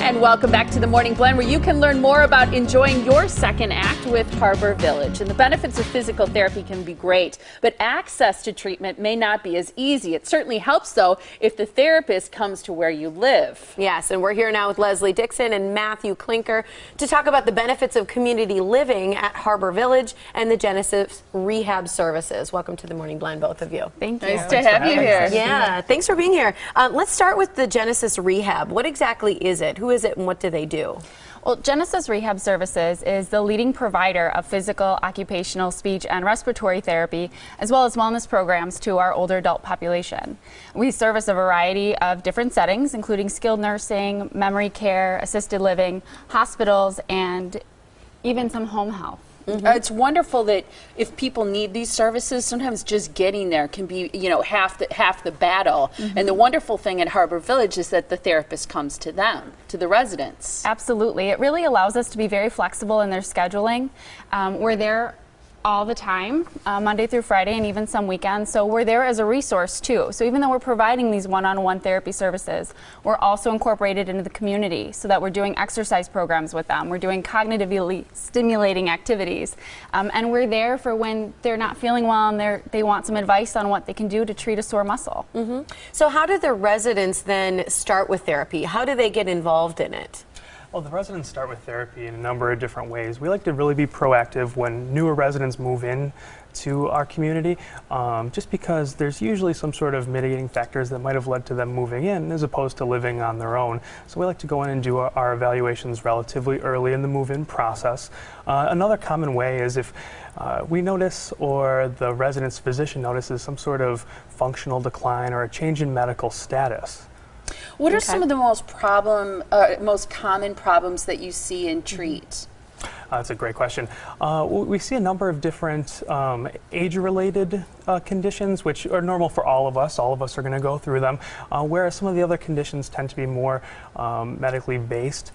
And welcome back to the Morning Blend, where you can learn more about enjoying your second act with Harbour Village. And the benefits of physical therapy can be great, but access to treatment may not be as easy. It certainly helps, though, if the therapist comes to where you live. Yes, and we're here now with Leslie Dixon and Matthew Klinker to talk about the benefits of community living at Harbour Village and the Genesis Rehab Services. Welcome to the Morning Blend, both of you. Thank you. Nice to have you here. Yeah, thanks for being here. Let's start with the Genesis Rehab. What exactly is it? Who is it and what do they do? Well, Genesis Rehab Services is the leading provider of physical, occupational, speech, and respiratory therapy, as well as wellness programs to our older adult population. We service a variety of different settings, including skilled nursing, memory care, assisted living, hospitals, and even some home health. It's wonderful that if people need these services, sometimes just getting there can be, half the battle. And the wonderful thing at Harbour Village is that the therapist comes to them, to the residents. Absolutely. It really allows us to be very flexible in their scheduling. We're there all the time, Monday through Friday, and even some weekends. So we're there as a resource too. So even though we're providing these one-on-one therapy services, we're also incorporated into the community so that we're doing exercise programs with them. We're doing cognitively stimulating activities. And we're there for when they're not feeling well and they want some advice on what they can do to treat a sore muscle. So how do the residents then start with therapy? How do they get involved in it? Well, the residents start with therapy in a number of different ways. We like to really be proactive when newer residents move in to our community, just because there's usually some sort of mitigating factors that might have led to them moving in as opposed to living on their own. So we like to go in and do our evaluations relatively early in the move-in process. Another common way is if we notice or the resident's physician notices some sort of functional decline or a change in medical status. What are some of the most common problems that you see and treat? That's a great question. We see a number of different age-related conditions, which are normal for all of us. All of us are going to go through them, whereas some of the other conditions tend to be more medically based.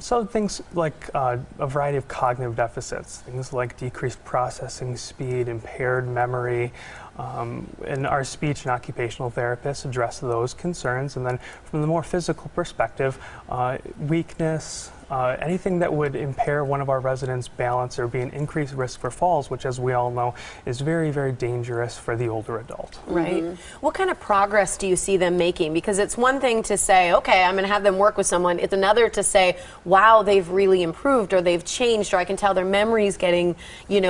So things like a variety of cognitive deficits, things like decreased processing speed, impaired memory, and our speech and occupational therapists address those concerns. And then from the more physical perspective, weakness, anything that would impair one of our residents' balance or be an increased risk for falls, which, as we all know, is very, very dangerous for the older adult. Right. What kind of progress do you see them making? Because it's one thing to say, okay, I'm going to have them work with someone. It's another to say, wow, they've really improved, or they've changed, or I can tell their memory's getting,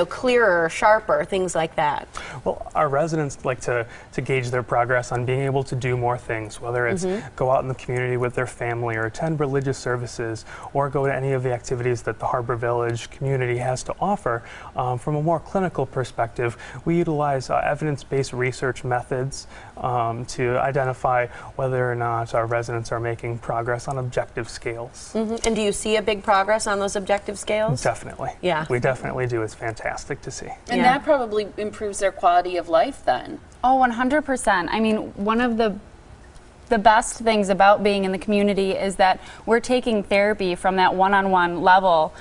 clearer, sharper, things like that. Well, our residents like to gauge their progress on being able to do more things, whether it's go out in the community with their family or attend religious services or go to any of the activities that the Harbour Village community has to offer. From a more clinical perspective, we utilize evidence-based research methods to identify whether or not our residents are making progress on objective scales. And do you see a big progress on those objective scales? Definitely. Yeah. We definitely do. It's fantastic to see. And that probably improves their quality of life then. Oh, 100%. I mean, one of the best things about being in the community is that we're taking therapy from that one-on-one level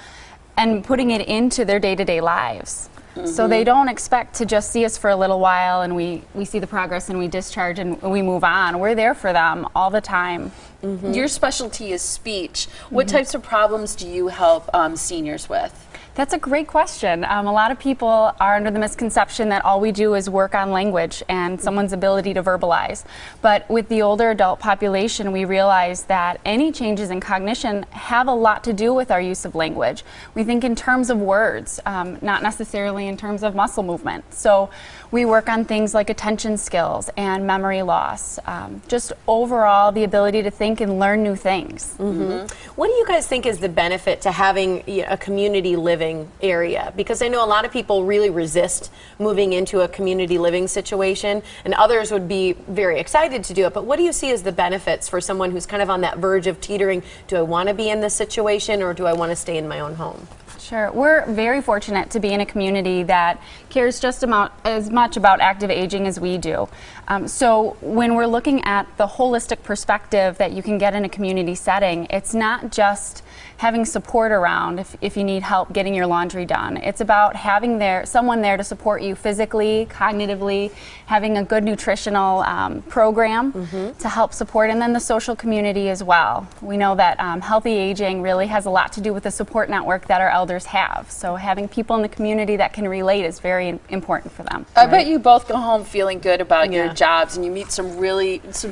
and putting it into their day-to-day lives. So they don't expect to just see us for a little while and we see the progress and we discharge and we move on. We're there for them all the time. Your specialty is speech. What types of problems do you help seniors with? That's a great question. A lot of people are under the misconception that all we do is work on language and someone's ability to verbalize. But with the older adult population, we realize that any changes in cognition have a lot to do with our use of language. We think in terms of words, not necessarily in terms of muscle movement. So we work on things like attention skills and memory loss, just overall the ability to think and learn new things. What do you guys think is the benefit to having a community living area? Because I know a lot of people really resist moving into a community living situation, and others would be very excited to do it. But what do you see as the benefits for someone who's kind of on that verge of teetering? Do I want to be in this situation or do I want to stay in my own home? Sure. We're very fortunate to be in a community that cares just as much about active aging as we do. So when we're looking at the holistic perspective that you can get in a community setting, it's not just having support around if you need help getting your laundry done. It's about having someone there to support you physically, cognitively, having a good nutritional program to help support, and then the social community as well. We know that healthy aging really has a lot to do with the support network that our elders have. So having people in the community that can relate is very important for them. I bet you both go home feeling good about your jobs, and you meet some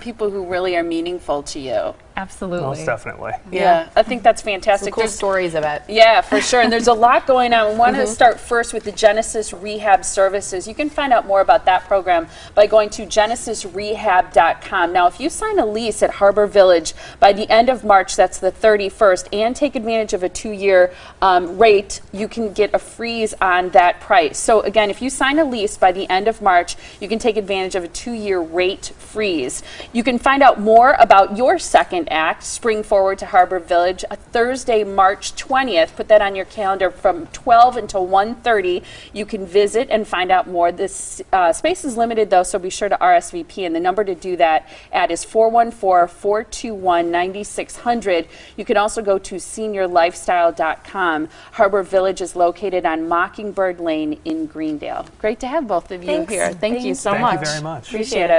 people who really are meaningful to you. Absolutely. Most definitely. Yeah, I think that's fantastic. Some cool stories of it. Yeah, for sure. And there's a lot going on. We want to start first with the Genesis Rehab Services. You can find out more about that program by going to genesisrehab.com. Now, if you sign a lease at Harbour Village by the end of March, that's the 31st, and take advantage of a 2-year rate, you can get a freeze on that price. So again, if you sign a lease by the end of March, you can take advantage of a 2-year rate freeze. You can find out more about your second act, Spring Forward to Harbour Village, Thursday, March 20th. Put that on your calendar from 12 until 1:30. You can visit and find out more. This space is limited, though, so be sure to RSVP. And the number to do that at is 414-421-9600. You can also go to seniorlifestyle.com. Harbour Village is located on Mockingbird Lane in Greendale. Great to have both of you here. Thank you so much. Thank you very much. Appreciate it.